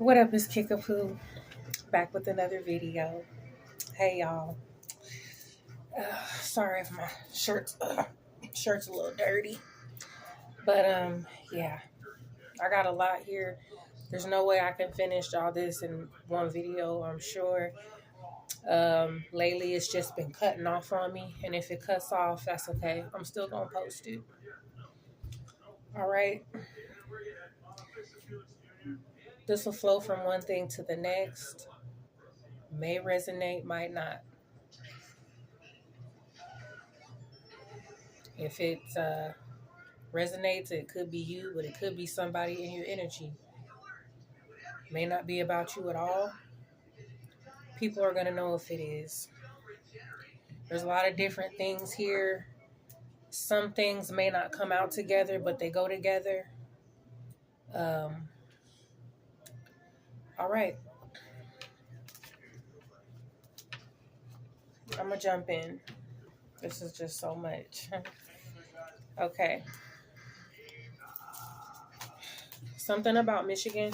What up, is Kickapoo? Back with another video. Hey y'all. Sorry if my shirt's a little dirty, but yeah, I got a lot here. There's no way I can finish all this in one video. I'm sure. Lately it's just been cutting off on me, and if it cuts off, that's okay. I'm still gonna post it. All right. This will flow from one thing to the next. May resonate, might not. If it resonates, it could be you, but it could be somebody in your energy. May not be about you at all. People are going to know if it is. There's a lot of different things here. Some things may not come out together, but they go together. All right. I'm going to jump in. This is just so much. Okay. Something about Michigan.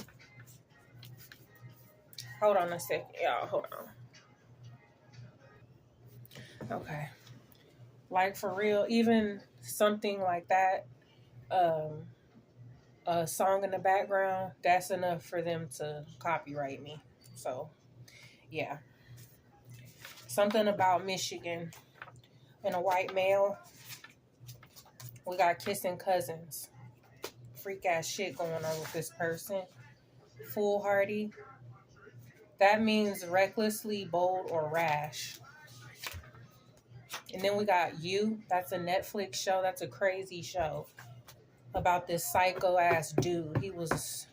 Hold on a second, y'all. Hold on. Okay. Like, for real, even something like that, a song in the background, that's enough for them to copyright me. So, yeah. Something about Michigan and a white male. We got kissing cousins. Freak ass shit going on with this person. Foolhardy. That means recklessly bold or rash. And then we got You. That's a Netflix show. That's a crazy show about this psycho ass dude. He was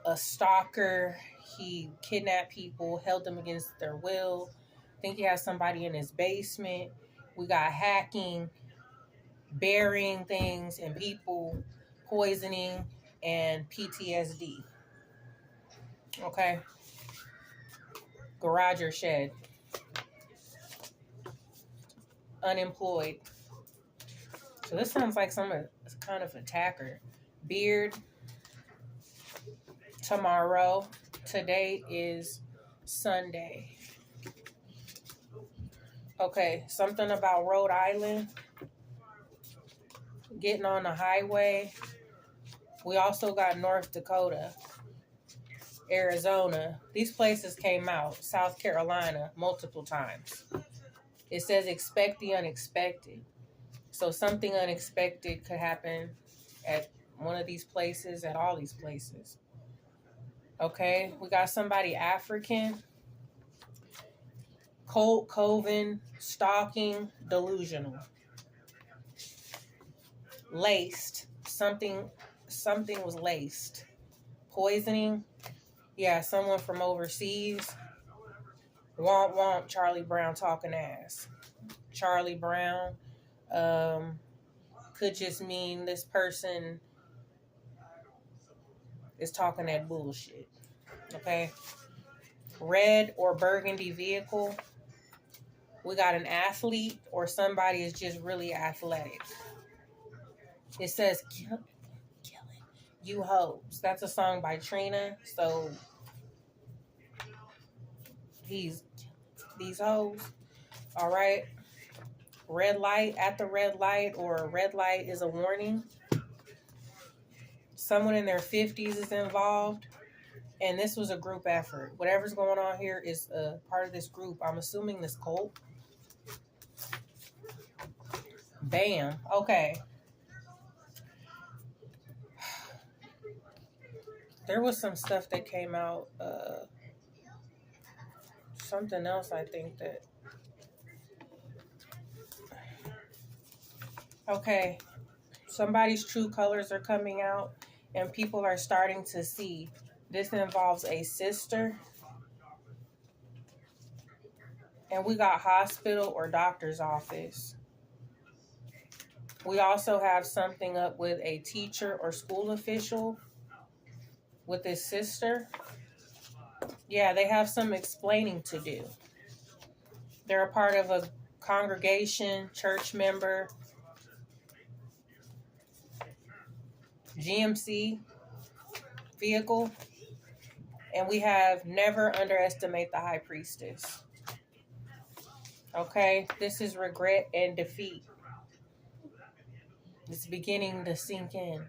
a stalker. He kidnapped people, held them against their will. I think he has somebody in his basement. We got hacking, burying things and people, poisoning, and PTSD. Okay? Garage or shed. Unemployed. So this sounds like some kind of attacker. Beard. Tomorrow. Today is Sunday. Okay, something about Rhode Island. Getting on the highway. We also got North Dakota, Arizona. These places came out. South Carolina, multiple times. It says expect the unexpected. So something unexpected could happen at one of these places, at all these places. Okay, we got somebody African. Cold, coven, stalking, delusional. Laced. Something was laced. Poisoning. Yeah, someone from overseas. Womp womp, Charlie Brown talking ass. Charlie Brown could just mean this person is talking that bullshit. Okay? Red or burgundy vehicle. We got an athlete or somebody is just really athletic. It says killing you hoes. That's a song by Trina. So these hoes. All right. Red light, at the red light, or a red light is a warning. Someone in their 50s is involved. And this was a group effort. Whatever's going on here is a part of this group. I'm assuming this cult. Bam. Okay. There was some stuff that came out. Something else, I think that. Okay. Somebody's true colors are coming out, and people are starting to see. This involves a sister. And we got hospital or doctor's office. We also have something up with a teacher or school official with his sister. Yeah, they have some explaining to do. They're a part of a congregation, church member, GMC vehicle. And we have never underestimate the high priestess. Okay? This is regret and defeat. It's beginning to sink in.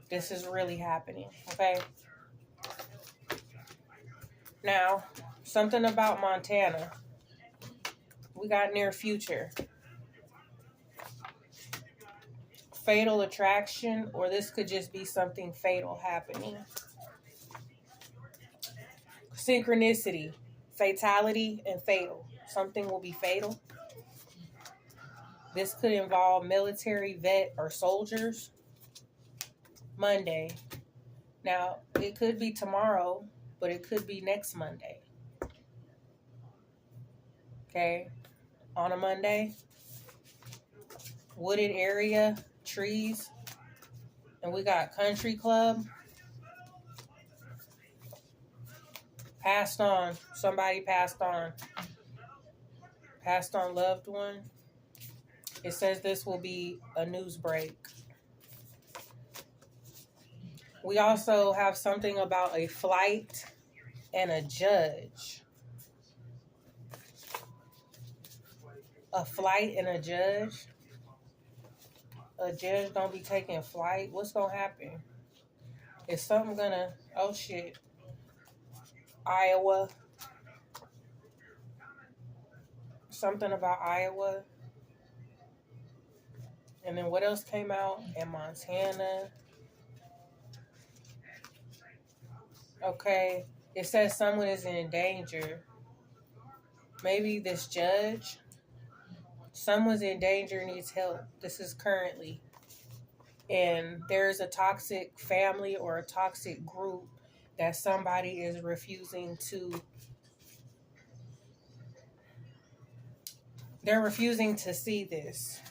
This is really happening. Okay? Now, something about Montana. We got near future. Fatal attraction, or this could just be something fatal happening. Synchronicity, fatality, and fatal. Something will be fatal. This could involve military, vet, or soldiers. Monday. Now, it could be tomorrow, but it could be next Monday. Okay? On a Monday. Wooded area, trees. And we got country club. Passed on. Somebody passed on. Passed on loved one. It says this will be a news break. We also have something about a flight and a judge. A flight and a judge. A judge gonna be taking flight. What's gonna happen? Is something gonna... Oh, shit. Iowa. Something about Iowa. And then what else came out? In Montana. Okay. It says someone is in danger. Maybe this judge. Someone's in danger, needs help. This is currently. And there's a toxic family or a toxic group that somebody is refusing to... They're refusing to see this.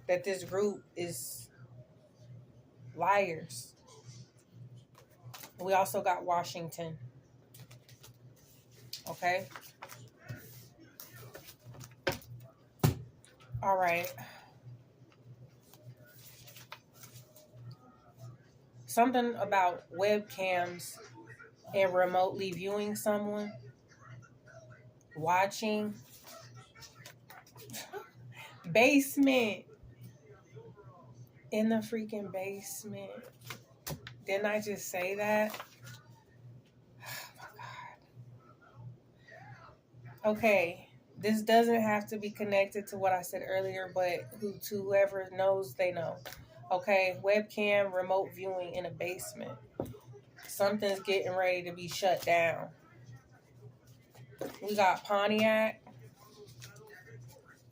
That this group is liars. We also got Washington. Okay? All right. Something about webcams and remotely viewing someone. Watching. Basement. In the freaking basement. Didn't I just say that? Oh my God. Okay. This doesn't have to be connected to what I said earlier, but to whoever knows, they know. Okay, webcam, remote viewing in a basement. Something's getting ready to be shut down. We got Pontiac,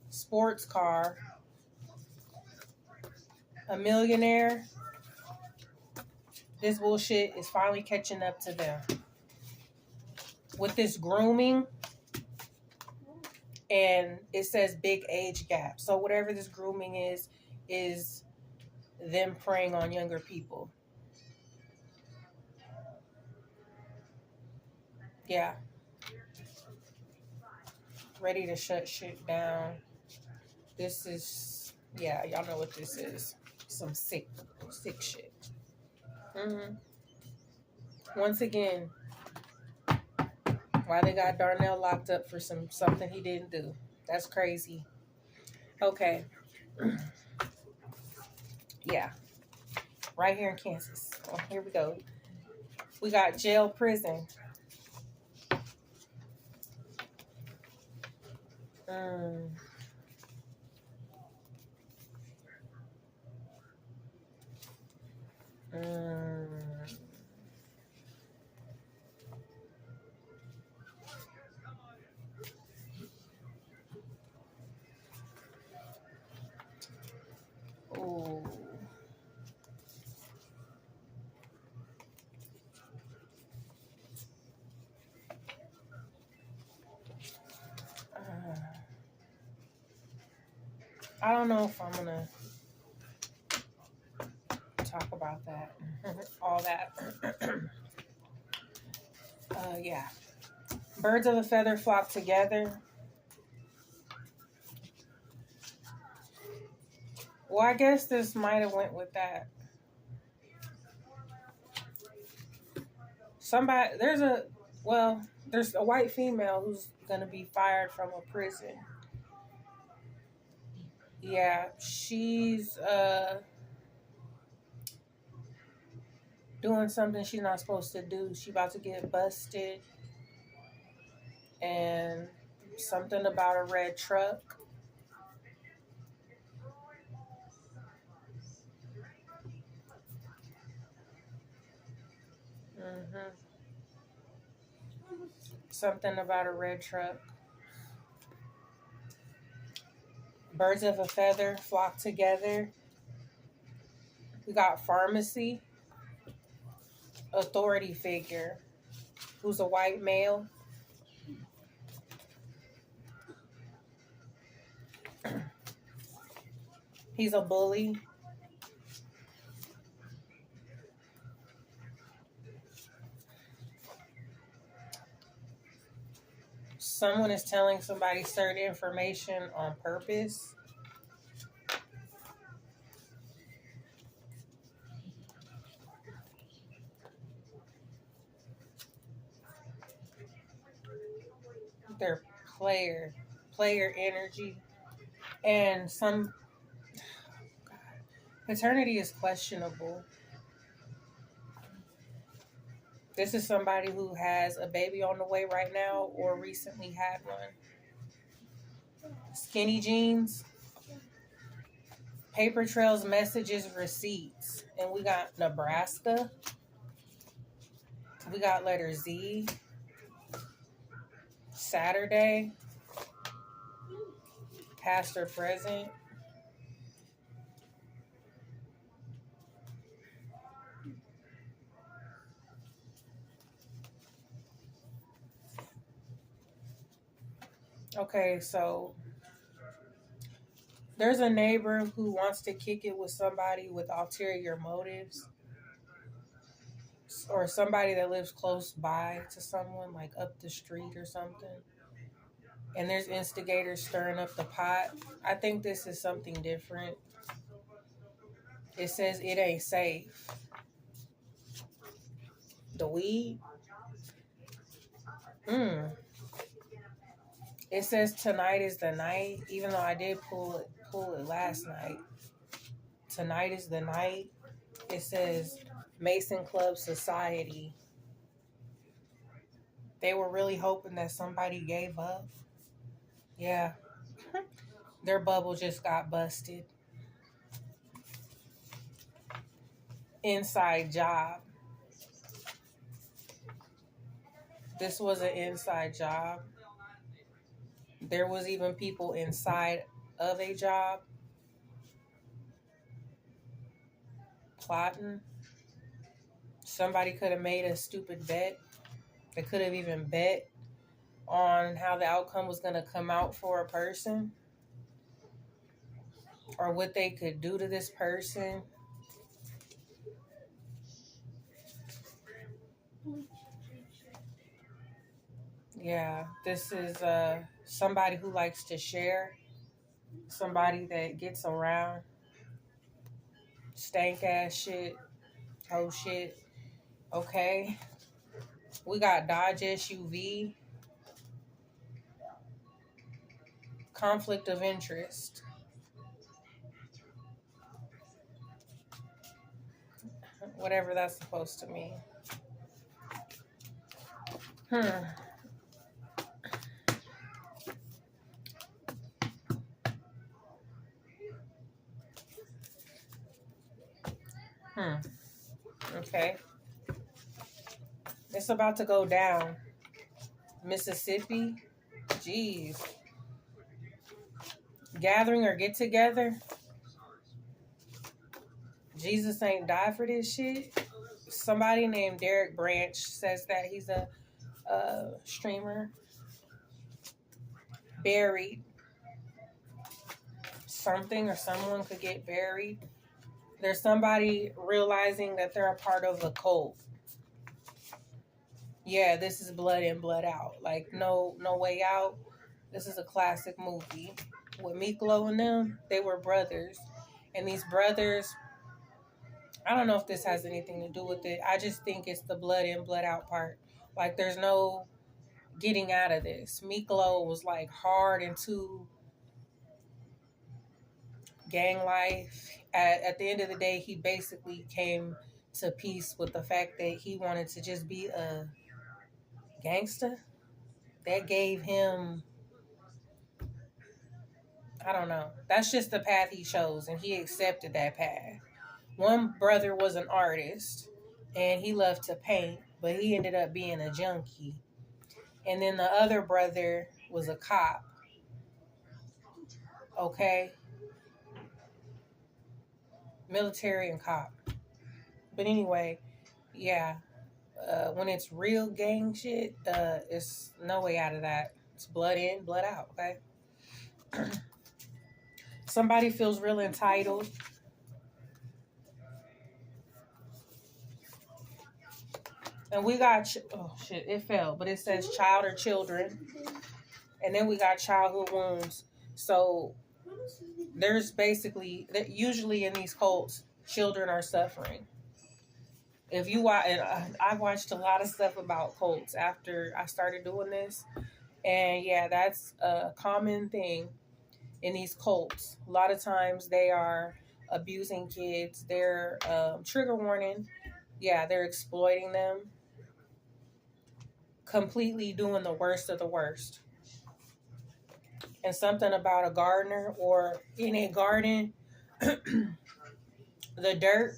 sports car, a millionaire. This bullshit is finally catching up to them. With this grooming, and it says big age gap. So whatever this grooming is them preying on younger people. Yeah. Ready to shut shit down. This is, yeah, y'all know what this is. Some sick shit. Once again, why they got Darnell locked up for something he didn't do. That's crazy. Okay. Yeah. Right here in Kansas. Oh, here we go. We got jail, prison. Ooh. I don't know if I'm gonna talk about that. All that. Yeah. Birds of a feather flock together. Well, I guess this might have went with that. there's a white female who's gonna be fired from a prison. Yeah, she's doing something she's not supposed to do. She about to get busted, and something about a red truck. hmm Something about a red truck. Birds of a feather flock together. We got pharmacy, authority figure, who's a white male. He's a bully. Someone is telling somebody certain information on purpose. They're player energy. And some paternity is questionable. This is somebody who has a baby on the way right now or recently had one. Skinny jeans, paper trails, messages, receipts. And we got Nebraska. We got letter Z, Saturday, past or present. Okay, so there's a neighbor who wants to kick it with somebody with ulterior motives, or somebody that lives close by to someone, like up the street or something. And there's instigators stirring up the pot. I think this is something different. It says it ain't safe. The weed. It says tonight is the night, even though I did pull it last night. Tonight is the night. It says Mason Club Society. They were really hoping that somebody gave up. Yeah. Their bubble just got busted. Inside job. This was an inside job. There was even people inside of a job plotting. Somebody could have made a stupid bet. They could have even bet on how the outcome was going to come out for a person or what they could do to this person. Yeah, this is somebody who likes to share, somebody that gets around stank ass shit, hoe shit. Okay, we got Dodge SUV, conflict of interest. Whatever that's supposed to mean. Hmm. Okay. It's about to go down. Mississippi. Jeez. Gathering or get together. Jesus ain't died for this shit. Somebody named Derek Branch says that he's a streamer. Buried. Something or someone could get buried. There's somebody realizing that they're a part of a cult. Yeah, this is blood in, blood out. Like no way out. This is a classic movie. With Miklo and them, they were brothers. And these brothers I don't know if this has anything to do with it. I just think it's the blood in, blood out part. Like, there's no getting out of this. Miklo was like hard into gang life. At the end of the day, he basically came to peace with the fact that he wanted to just be a gangster. That gave him, I don't know. That's just the path he chose, and he accepted that path. One brother was an artist, and he loved to paint, but he ended up being a junkie. And then the other brother was a cop. Okay, military and cop. But anyway, yeah. When it's real gang shit, it's no way out of that. It's blood in, blood out. Okay. Somebody feels real entitled. And we got, oh shit, it fell, but it says child or children. And then we got childhood wounds. So there's basically, usually in these cults, children are suffering. If you watch, and I've watched a lot of stuff about cults after I started doing this. And yeah, that's a common thing in these cults. A lot of times they are abusing kids. They're, trigger warning. Yeah, they're exploiting them. Completely doing the worst of the worst. And something about a gardener or in a garden, the dirt.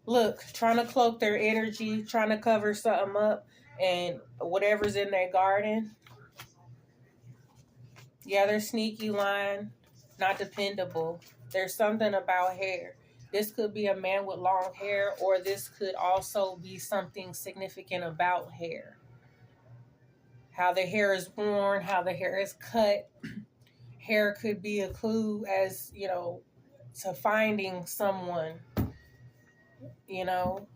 Look, trying to cloak their energy, trying to cover something up, and whatever's in their garden. Yeah, they're sneaky, lying, not dependable. There's something about hair. This could be a man with long hair, or this could also be something significant about hair. How the hair is worn, how the hair is cut. Hair could be a clue as, to finding someone, you know.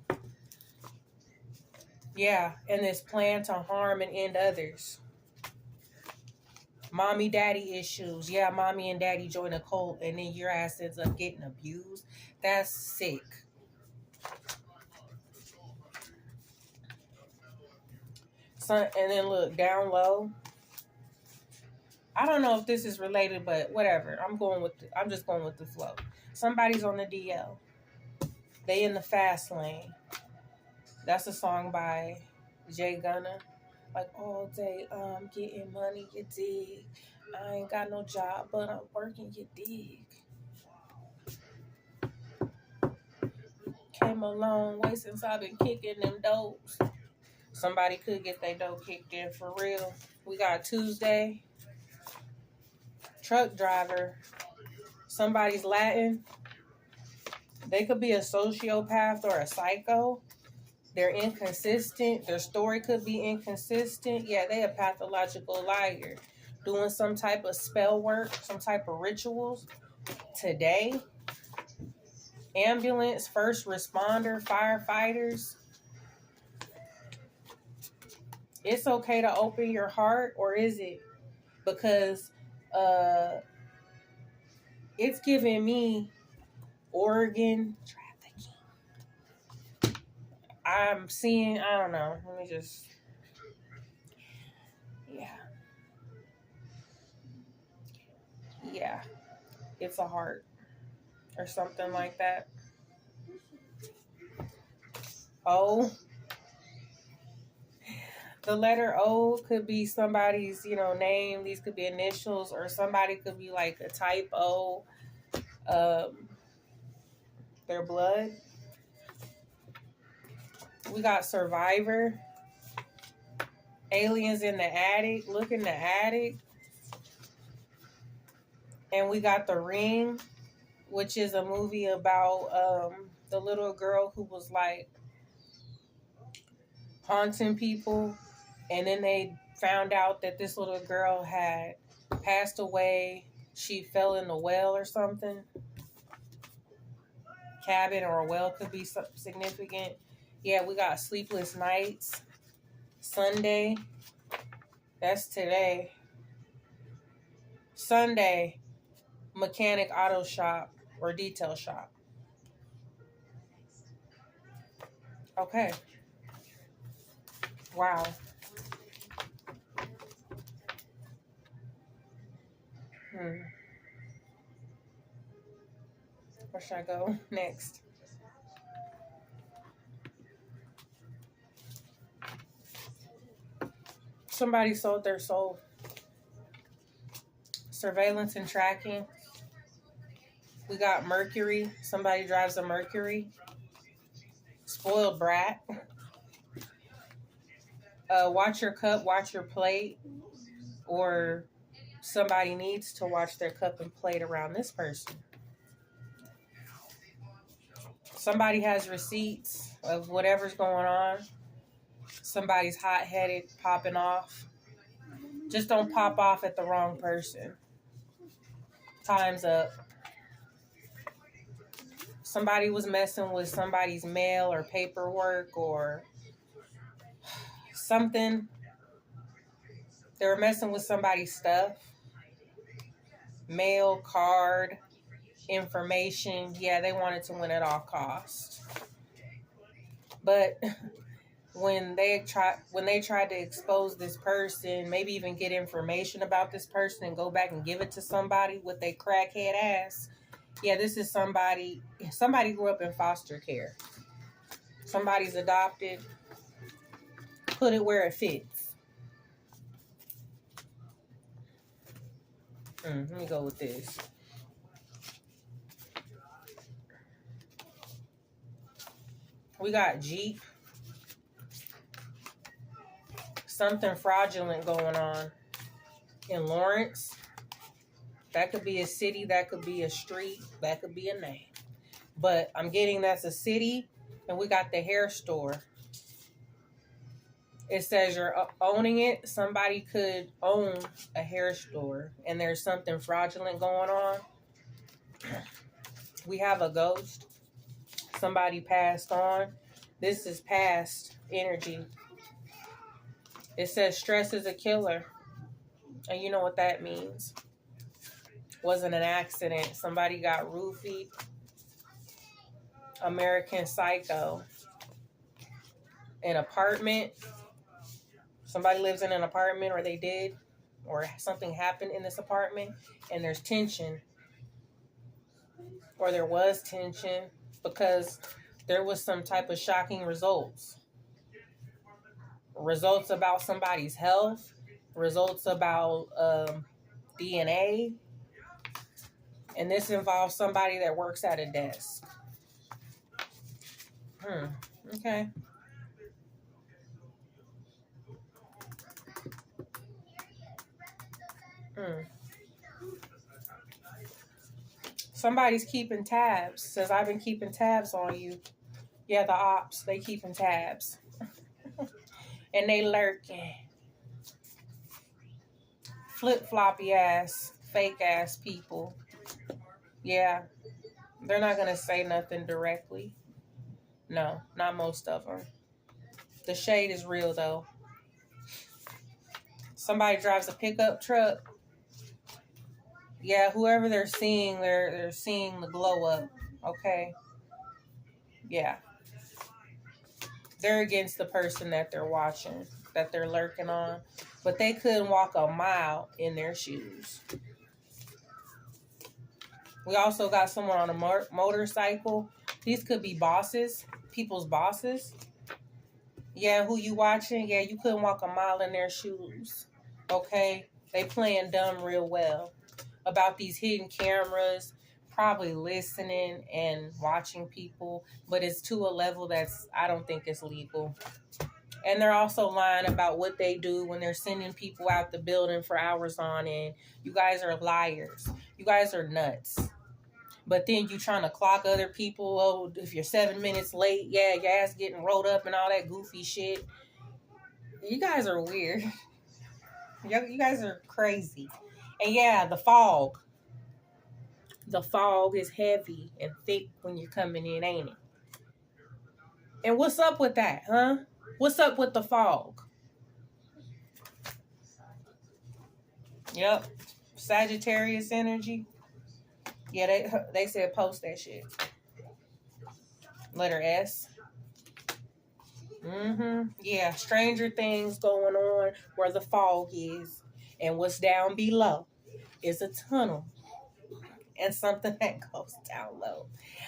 Yeah, and this plan to harm and end others. Mommy daddy issues. Yeah, mommy and daddy join a cult and then your ass ends up getting abused. That's sick. And then look, down low. I don't know if this is related, but whatever. I'm just going with the flow. Somebody's on the DL. They in the fast lane. That's a song by Jay Gunna. Like all day, I'm getting money, you dig. I ain't got no job, but I'm working, you dig. Came a long way since I've been kicking them doors. Somebody could get their dough kicked in for real. We got Tuesday. Truck driver. Somebody's Latin. They could be a sociopath or a psycho. They're inconsistent. Their story could be inconsistent. Yeah, they a pathological liar. Doing some type of spell work, some type of rituals. Today, ambulance, first responder, firefighters. It's okay to open your heart, or is it? Because it's giving me organ trafficking. I'm seeing, I don't know. Let me just, yeah. Yeah. It's a heart or something like that. O. The letter O could be somebody's, name. These could be initials, or somebody could be like a type O. Their blood. We got survivor. Aliens in the attic. Look in the attic. And we got The Ring, which is a movie about the little girl who was like haunting people. And then they found out that this little girl had passed away. She fell in a well or something. Cabin or a well could be significant. Yeah, we got Sleepless Nights. Sunday. That's today. Sunday. Mechanic auto shop or detail shop. Okay. Wow. Where should I go next? Somebody sold their soul. Surveillance and tracking. We got Mercury. Somebody drives a Mercury. Spoiled brat. Watch your cup, watch your plate. Or somebody needs to watch their cup and plate around this person. Somebody has receipts of whatever's going on. Somebody's hot-headed, popping off. Just don't pop off at the wrong person. Time's up. Somebody was messing with somebody's mail or paperwork or something. They were messing with somebody's stuff. Mail, card, information. Yeah, they wanted to win at all costs. But when they tried to expose this person, maybe even get information about this person and go back and give it to somebody with their crackhead ass. Yeah, this is somebody grew up in foster care. Somebody's adopted. Put it where it fits. Let me go with this. We got Jeep. Something fraudulent going on in Lawrence. That could be a city, that could be a street, that could be a name. But I'm getting that's a city, and we got the hair store. It says you're owning it. Somebody could own a hair store, and there's something fraudulent going on. We have a ghost. Somebody passed on. This is past energy. It says stress is a killer. And you know what that means. Wasn't an accident. Somebody got roofied. American Psycho. An apartment. Somebody lives in an apartment, or they did, or something happened in this apartment, and there's tension. Or there was tension because there was some type of shocking results. Results about somebody's health. Results about DNA. And this involves somebody that works at a desk. Okay. Somebody's keeping tabs. Says, I've been keeping tabs on you. Yeah, the ops, they keeping tabs. And they lurking. Flip-floppy ass, fake ass people. Yeah. They're not going to say nothing directly. No, not most of them. The shade is real, though. Somebody drives a pickup truck. Yeah, whoever they're seeing, they're seeing the glow up. Okay. Yeah. They're against the person that they're watching, that they're lurking on. But they couldn't walk a mile in their shoes. We also got someone on a motorcycle. These could be bosses, people's bosses. Yeah, who you watching? Yeah, you couldn't walk a mile in their shoes. Okay? They playing dumb real well about these hidden cameras, probably listening and watching people, but it's to a level that's, I don't think it's legal. And they're also lying about what they do when they're sending people out the building for hours on end. You guys are liars. You guys are nuts. But then you trying to clock other people. Oh, if you're 7 minutes late, yeah, your ass getting rolled up and all that goofy shit. You guys are weird. You guys are crazy. And yeah, the fog. The fog is heavy and thick when you're coming in, ain't it? And what's up with that, huh? What's up with the fog? Yep. Sagittarius energy. Yeah, they said post that shit. Letter S. Yeah, stranger things going on where the fog is. And what's down below is a tunnel and something that goes down low.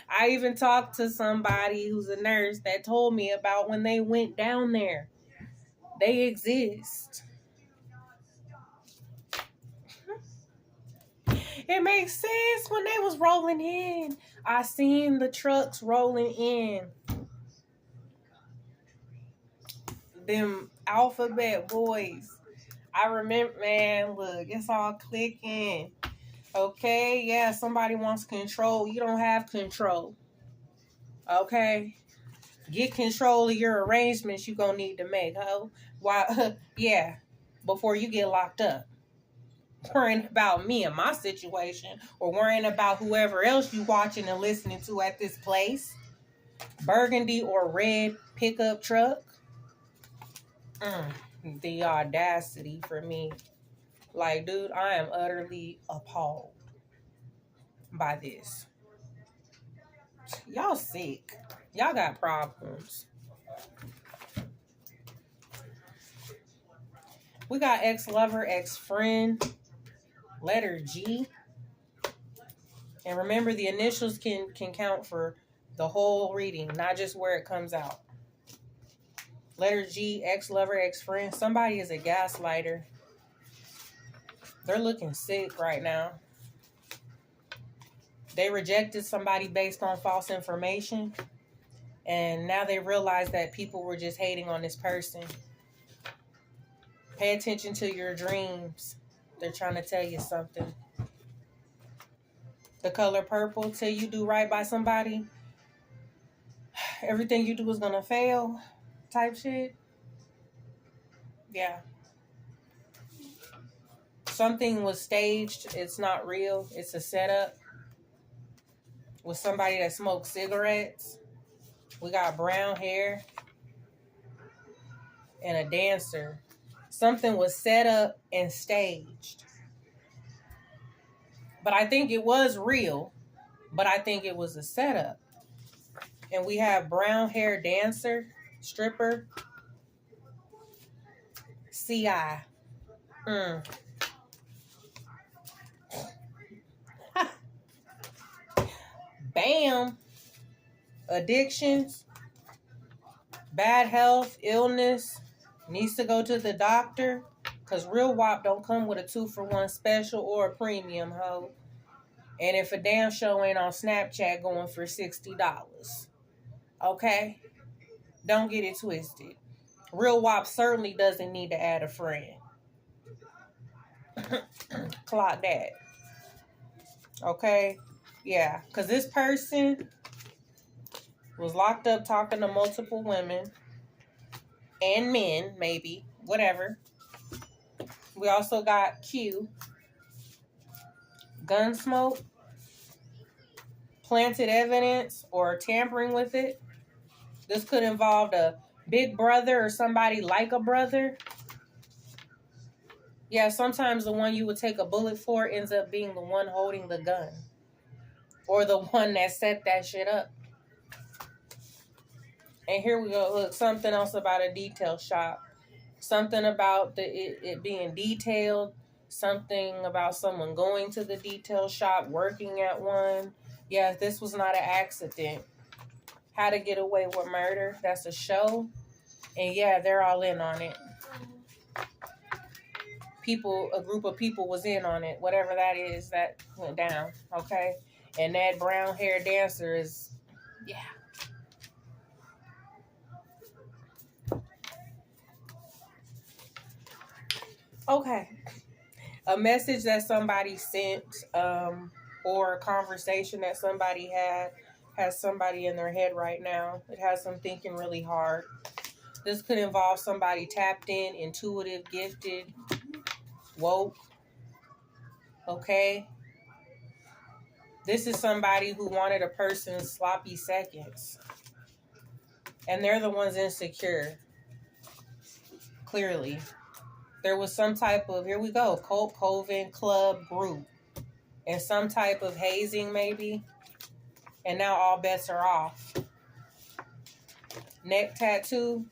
I even talked to somebody who's a nurse that told me about when they went down there. They exist. It makes sense when they was rolling in. I seen the trucks rolling in. Them alphabet boys. I remember, man, look, it's all clicking. Okay, yeah, somebody wants control. You don't have control. Okay? Get control of your arrangements you gonna need to make, ho. Why, yeah, before you get locked up. Worrying about me and my situation, or worrying about whoever else you watching and listening to at this place. Burgundy or red pickup truck. The audacity for me. Like, dude, I am utterly appalled by this. Y'all sick. Y'all got problems. We got ex-lover, ex-friend, letter G. And remember, the initials can count for the whole reading, not just where it comes out. Letter G, ex-lover, ex-friend. Somebody is a gaslighter. They're looking sick right now. They rejected somebody based on false information. And now they realize that people were just hating on this person. Pay attention to your dreams. They're trying to tell you something. The color purple, till you do right by somebody, everything you do is gonna fail type shit. Yeah. Something was staged. It's not real. It's a setup. With somebody that smokes cigarettes. We got brown hair. And a dancer. Something was set up and staged. But I think it was real. But I think it was a setup. And we have brown hair dancer, stripper, CI. Bam. Addictions, bad health, illness, needs to go to the doctor. Because real WAP don't come with a 2-for-1 special or a premium, ho. And if a damn show ain't on Snapchat going for $60. Okay? Don't get it twisted. Real WAP certainly doesn't need to add a friend. Clock that. Okay? Yeah. Because this person was locked up talking to multiple women and men, maybe, whatever. We also got Q, Gunsmoke, planted evidence or tampering with it. This could involve a big brother or somebody like a brother. Yeah, sometimes the one you would take a bullet for ends up being the one holding the gun. Or the one that set that shit up. And here we go. Look, something else about a detail shop. Something about it being detailed. Something about someone going to the detail shop, working at one. Yeah, this was not an accident. How to Get Away with Murder. That's a show. And yeah, they're all in on it. A group of people was in on it. Whatever that is, that went down. Okay? And that brown hair dancer is, yeah. Okay. A message that somebody sent, or a conversation that somebody had, has somebody in their head right now. It has them thinking really hard. This could involve somebody tapped in, intuitive, gifted, woke. Okay? This is somebody who wanted a person's sloppy seconds. And they're the ones insecure. Clearly. There was some type of, here we go, cult, coven, club, group. And some type of hazing maybe. And now all bets are off. Neck tattoo.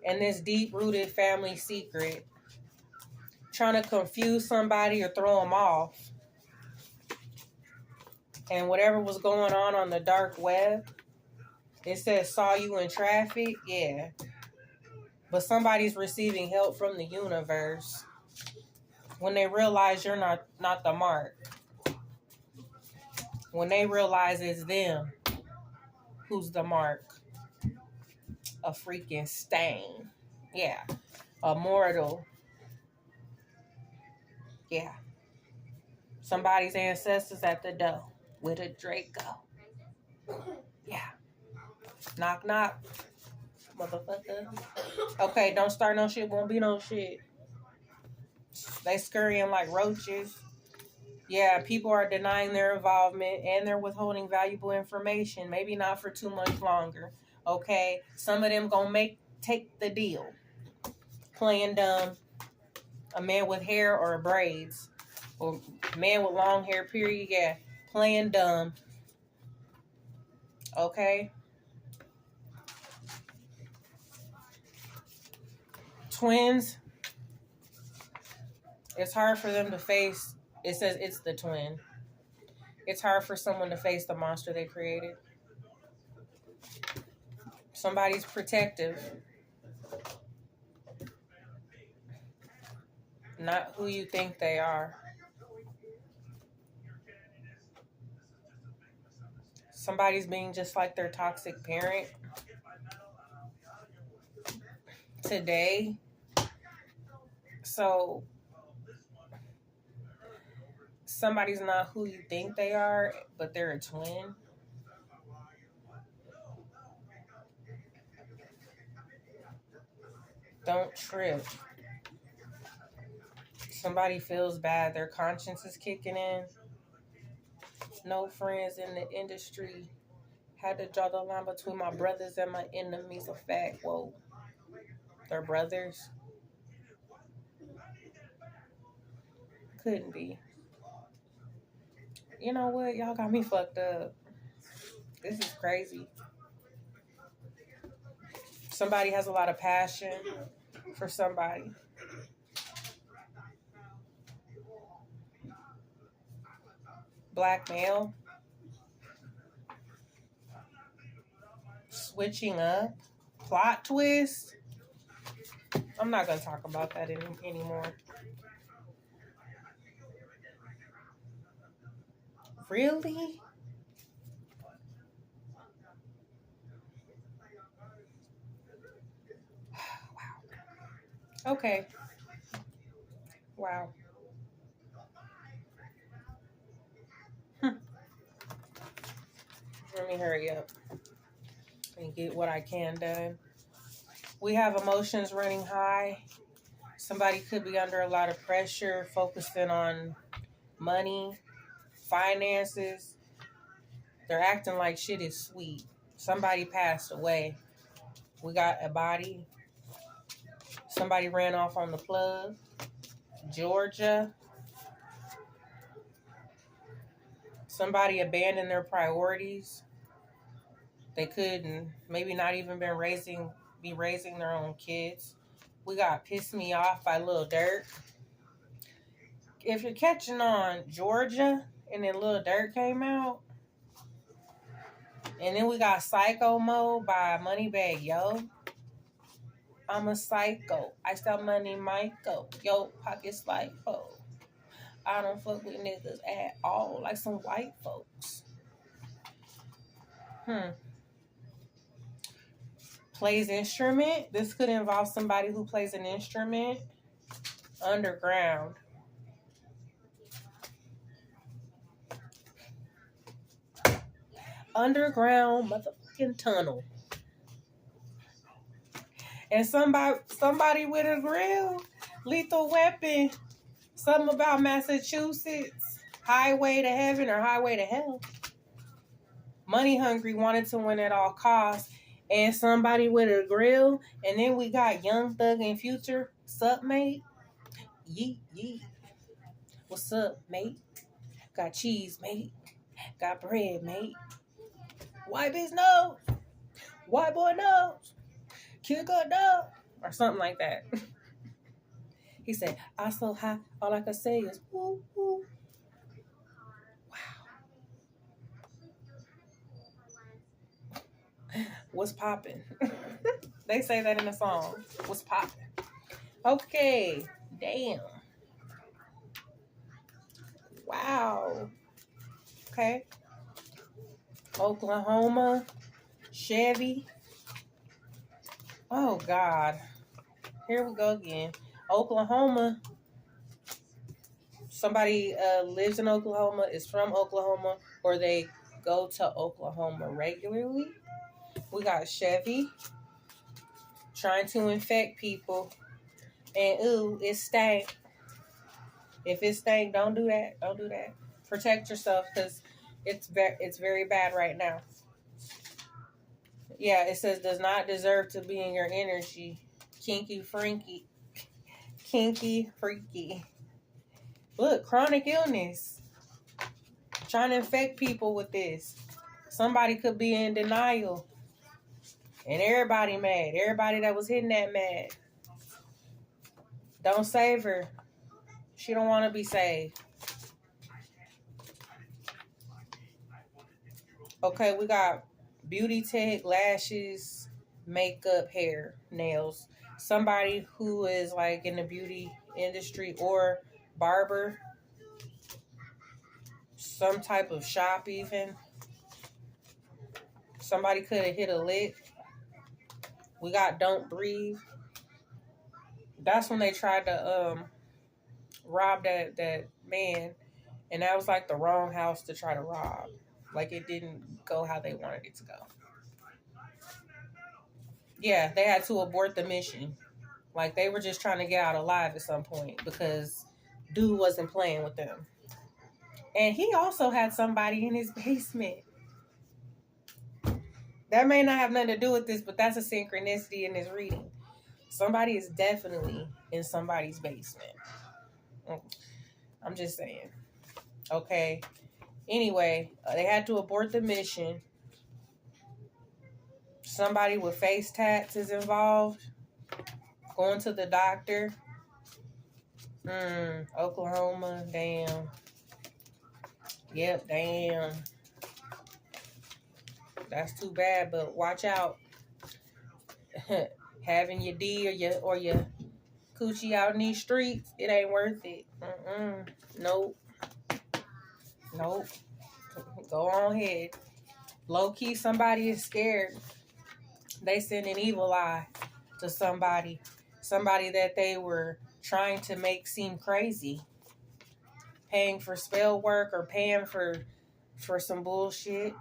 and this deep-rooted family secret, trying to confuse somebody or throw them off. And whatever was going on the dark web, it says saw you in traffic, yeah. But somebody's receiving help from the universe when they realize you're not the mark. When they realize it's them who's the mark. A freaking stain. Yeah. A mortal. Yeah. Somebody's ancestors at the door with a Draco. Yeah. Knock, knock. Motherfucker. Okay, don't start no shit. Won't be no shit. They scurrying like roaches. Yeah, people are denying their involvement and they're withholding valuable information. Maybe not for too much longer. Okay? Some of them gonna take the deal. Playing dumb. A man with hair or braids. Or man with long hair, period. Yeah. Playing dumb. Okay? Twins. It's hard for them to face. It says it's the twin. It's hard for someone to face the monster they created. Somebody's protective. Not who you think they are. Somebody's being just like their toxic parent. Today. So somebody's not who you think they are, but they're a twin. Don't trip. Somebody feels bad. Their conscience is kicking in. No friends in the industry. Had to draw the line between my brothers and my enemies. A fact. Whoa. They're brothers. Couldn't be. You know what? Y'all got me fucked up. This is crazy. Somebody has a lot of passion for somebody. Black male. Switching up. Plot twist. I'm not going to talk about that anymore. Really? Wow. Okay. Wow. Let me hurry up and get what I can done. We have emotions running high. Somebody could be under a lot of pressure, focusing on money, finances. They're acting like shit is sweet. Somebody passed away. We got a body. Somebody ran off on the plug. Georgia. Somebody abandoned their priorities. They couldn't, maybe not even be raising their own kids. We got Piss Me Off by Lil Durk. If you're catching on, Georgia, and then Lil Durk came out. And then we got Psycho Mode by Moneybagg Yo. I'm a psycho. I sell money, Michael. Yo, pockets like ho. I don't fuck with niggas at all, like some white folks. Plays instrument. This could involve somebody who plays an instrument. Underground. Underground motherfucking tunnel. And somebody with a grill. Lethal Weapon. Something about Massachusetts. Highway to Heaven or Highway to Hell. Money hungry, wanted to win at all costs. And somebody with a grill. And then we got Young Thug and Future. Sup, mate? Yeet, yeet. What's up, mate? Got cheese, mate. Got bread, mate. White bitch knows. White boy knows. Kill got dog. or something like that. He said, "I so high, all I could say is woo woo." Wow, what's popping? They say that in the song. What's popping? Okay, damn. Wow. Okay, Oklahoma, Chevy. Oh God, here we go again. Oklahoma. Somebody lives in Oklahoma, is from Oklahoma, or they go to Oklahoma regularly. We got Chevy trying to infect people, and ooh, it stank. If it stank, don't do that. Don't do that. Protect yourself because it's very bad right now. Yeah, it says does not deserve to be in your energy. Kinky, freaky, kinky, freaky. Look, chronic illness. Trying to infect people with this. Somebody could be in denial. And everybody mad. Everybody that was hitting that mad. Don't save her. She don't want to be saved. Okay, we got beauty tech, lashes, makeup, hair, nails. Somebody who is like in the beauty industry or barber. Some type of shop even. Somebody could have hit a lick. We got don't breathe. That's when they tried to rob that man, and that was like the wrong house to try to rob. Like it didn't go how they wanted it to go. Yeah, they had to abort the mission. Like they were just trying to get out alive at some point because dude wasn't playing with them. And he also had somebody in his basement. That may not have nothing to do with this, but that's a synchronicity in this reading. Somebody is definitely in somebody's basement. I'm just saying. Okay. Anyway, they had to abort the mission. Somebody with face tats is involved. Going to the doctor. Oklahoma. Damn. Yep, damn. That's too bad, but watch out. Having your D or your coochie out in these streets, it ain't worth it. Nope. Nope. Go on ahead. Low key, somebody is scared. They send an evil eye to somebody that they were trying to make seem crazy, paying for spell work or paying for some bullshit.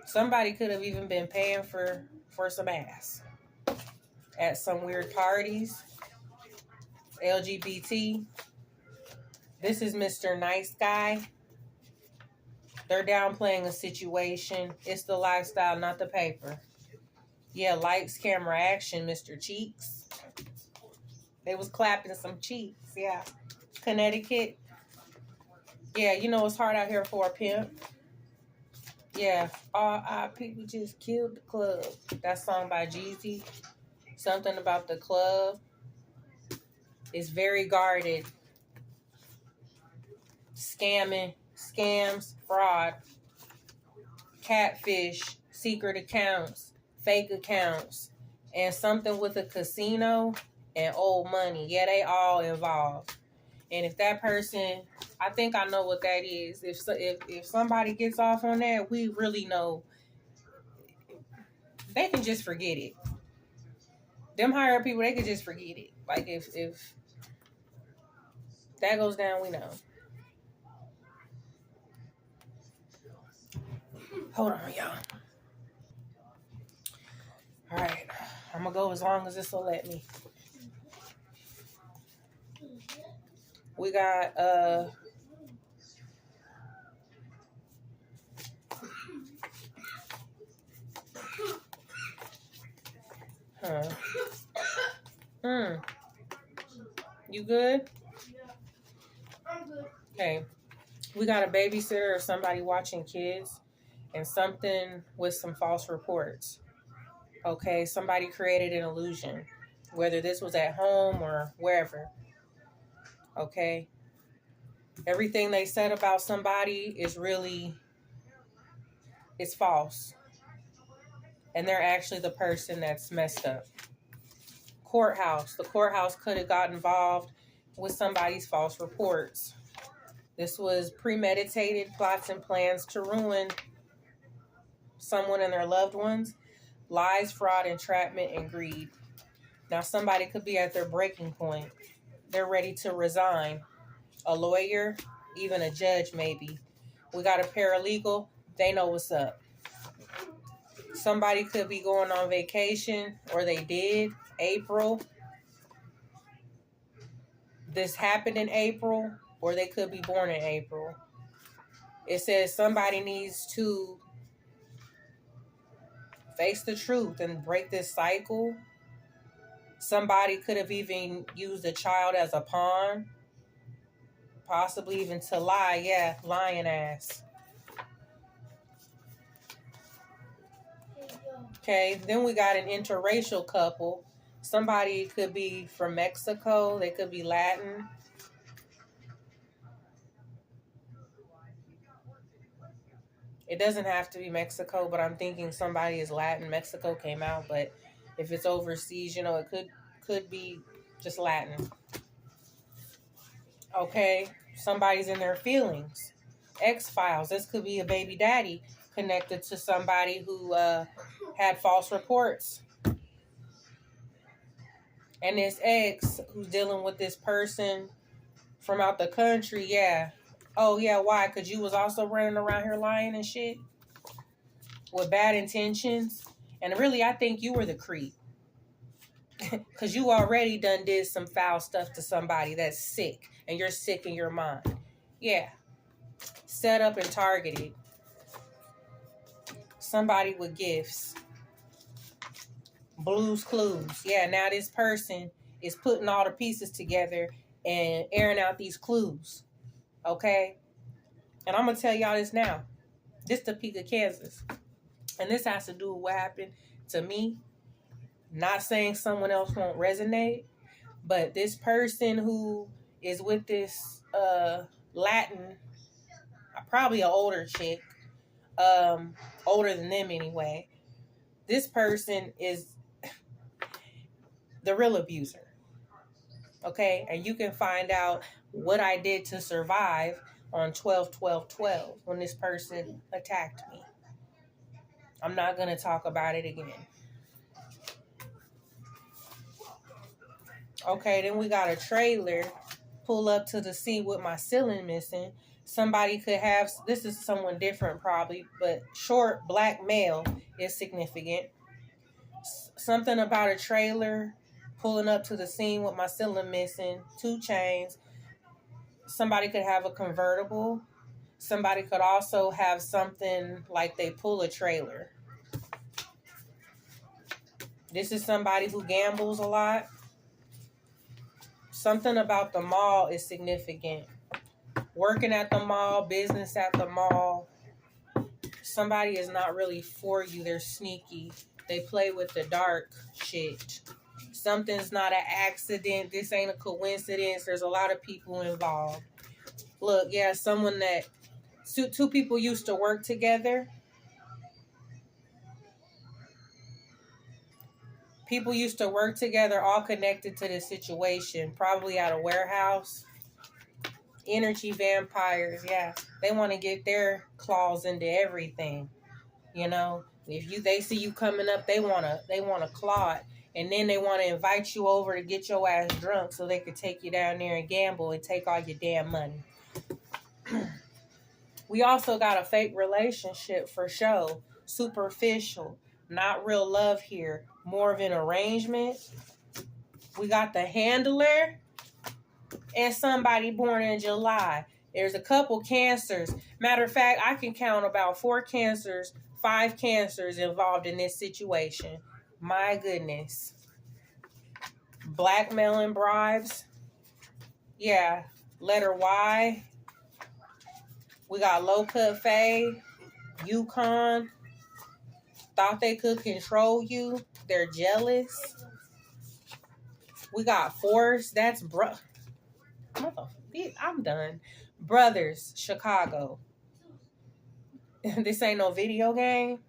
Somebody could have even been paying for some ass at some weird parties. LGBT. This is Mr. Nice Guy. They're downplaying a situation. It's the lifestyle, not the paper. Yeah, lights, camera, action, Mr. Cheeks. They was clapping some cheeks. Yeah. Connecticut. Yeah, you know it's hard out here for a pimp. Yeah. R.I.P. We just killed the club. That song by Jeezy. Something about the club. It's very guarded. Scamming, scams, fraud, catfish, secret accounts, fake accounts, and something with a casino and old money. Yeah, they all involved. And if that person, I think I know what that is. If somebody gets off on that, we really know they can just forget it. Them higher people, they can just forget it. Like if that goes down, we know. Hold on, y'all. All right, I'm gonna go as long as this will let me. We got you good? I'm good. Okay. We got a babysitter or somebody watching kids and something with some false reports. Okay, somebody created an illusion. whether this was at home or wherever. Okay? Everything they said about somebody is really, it's false. And they're actually the person that's messed up. Courthouse. The courthouse could have got involved with somebody's false reports. This was premeditated plots and plans to ruin someone and their loved ones. Lies, fraud, entrapment, and greed. Now somebody could be at their breaking point. They're ready to resign. A lawyer, even a judge maybe. We got a paralegal. They know what's up. Somebody could be going on vacation, or they did. April. This happened in April, or they could be born in April. It says somebody needs to face the truth and break this cycle. Somebody could have even used a child as a pawn, possibly even to lie. Yeah, lying ass. Okay, then we got an interracial couple. Somebody could be from Mexico. They could be Latin. It doesn't have to be Mexico, but I'm thinking somebody is Latin. Mexico came out, but if it's overseas, you know, it could be just Latin. Okay, somebody's in their feelings. X-Files. This could be a baby daddy connected to somebody who had false reports. And this ex who's dealing with this person from out the country, yeah. Oh, yeah, why? Because you was also running around here lying and shit with bad intentions. And really, I think you were the creep. Because you already did some foul stuff to somebody that's sick. And you're sick in your mind. Yeah. Set up and targeted. Somebody with gifts. Blues Clues. Yeah, now this person is putting all the pieces together and airing out these clues. Okay? And I'm going to tell y'all this now. This Topeka, Kansas. And this has to do with what happened to me. Not saying someone else won't resonate, but this person who is with this Latin, probably an older chick, older than them anyway. This person is the real abuser. Okay? And you can find out what I did to survive on 12/12/12 when this person attacked me. I'm not going to talk about it again. Okay, then we got a trailer pull up to the scene with my ceiling missing. Somebody could have, this is someone different probably, but short black male is significant. Something about a trailer pulling up to the scene with my ceiling missing, 2 chains. Somebody could have a convertible. Somebody could also have something like they pull a trailer. This is somebody who gambles a lot. Something about the mall is significant. Working at the mall, business at the mall. Somebody is not really for you. They're sneaky. They play with the dark shit. Something's not an accident. This ain't a coincidence. There's a lot of people involved. Look, yeah, someone that... Two people used to work together. People used to work together, all connected to this situation. Probably at a warehouse. Energy vampires, yeah. They want to get their claws into everything. You know, if they see you coming up, they wanna claw it. And then they want to invite you over to get your ass drunk so they could take you down there and gamble and take all your damn money. We also got a fake relationship for show. Superficial. Not real love here. More of an arrangement. We got the handler and somebody born in July. There's a couple cancers. Matter of fact, I can count about 4 cancers, 5 cancers involved in this situation. My goodness. Blackmailing bribes. Yeah. Letter Y. We got low cut Faye. Yukon. Thought they could control you. They're jealous. We got Force. That's I'm done. Brothers, Chicago. This ain't no video game.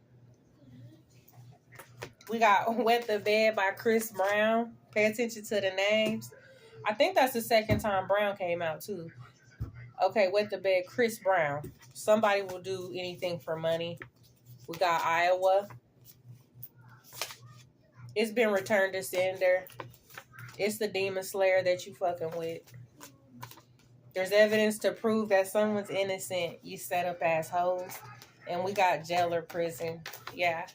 We got Wet the Bed by Chris Brown. Pay attention to the names. I think that's the second time Brown came out too. Okay, Wet the Bed, Chris Brown. Somebody will do anything for money. We got Iowa. It's been returned to sender. It's the demon slayer that you fucking with. There's evidence to prove that someone's innocent. You set up assholes. And we got jail or prison. Yeah.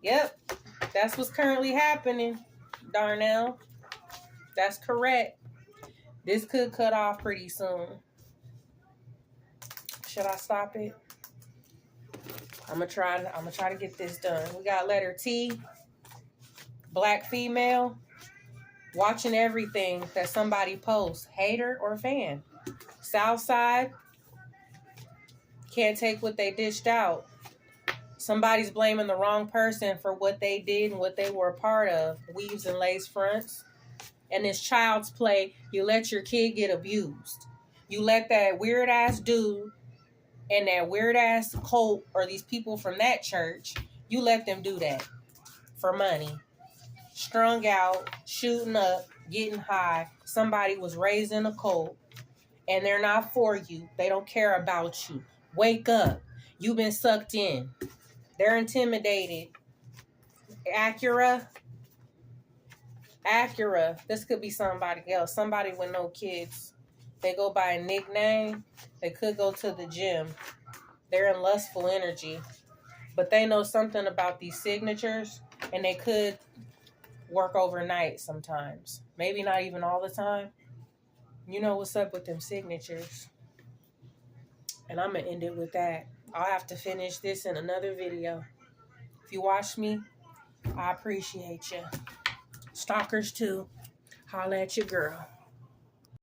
Yep. That's what's currently happening, Darnell. That's correct. This could cut off pretty soon. Should I stop it? I'm gonna try to get this done. We got letter T. Black female. Watching everything that somebody posts. Hater or fan. Southside. Can't take what they dished out. Somebody's blaming the wrong person for what they did and what they were a part of. Weaves and lace fronts. And this child's play, you let your kid get abused. You let that weird ass dude and that weird ass cult or these people from that church, you let them do that for money. Strung out, shooting up, getting high. Somebody was raised in a cult and they're not for you. They don't care about you. Wake up. You've been sucked in. They're intimidated. Acura. This could be somebody else. Somebody with no kids. They go by a nickname. They could go to the gym. They're in lustful energy. But they know something about these signatures. And they could work overnight sometimes. Maybe not even all the time. You know what's up with them signatures. And I'm going to end it with that. I'll have to finish this in another video. If you watch me, I appreciate you. Stalkers too. Holla at your girl.